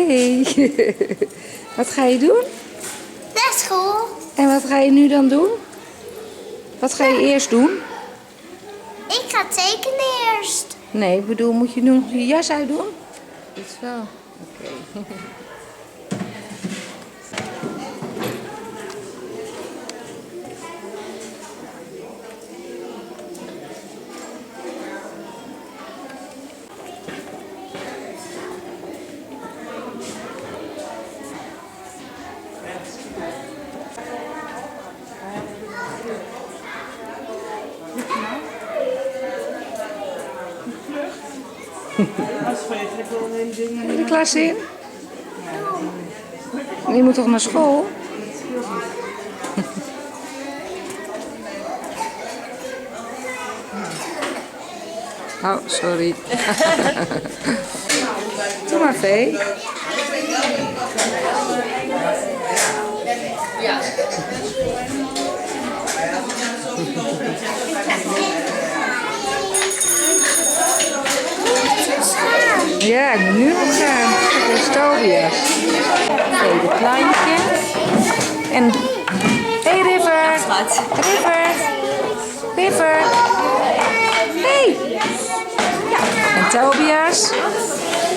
Hey. Wat ga je doen? Naar school. En wat ga je nu dan doen? Wat ga je eerst doen? Ik ga tekenen eerst. Nee, ik bedoel, moet je nu nog je jas uitdoen? Dat is wel. Oké. Wil je de klas in? Je moet toch naar school? Oh, sorry. Doe maar, Vee. Ja, ik moet nu nog gaan. Dat is Tobias. Vee, de kleintje. En... Hey, River. River. River. Hey. Ja. En Tobias.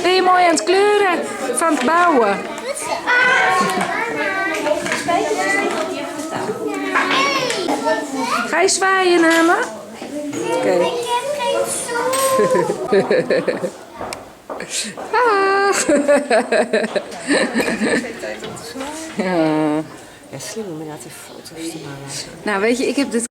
Ben je mooi aan het kleuren van het bouwen? Ga je zwaaien naar me? Oké. Ik heb geen stoel. Ah. Ja, slim om inderdaad even foto's te maken. Nou, weet je, ik heb dit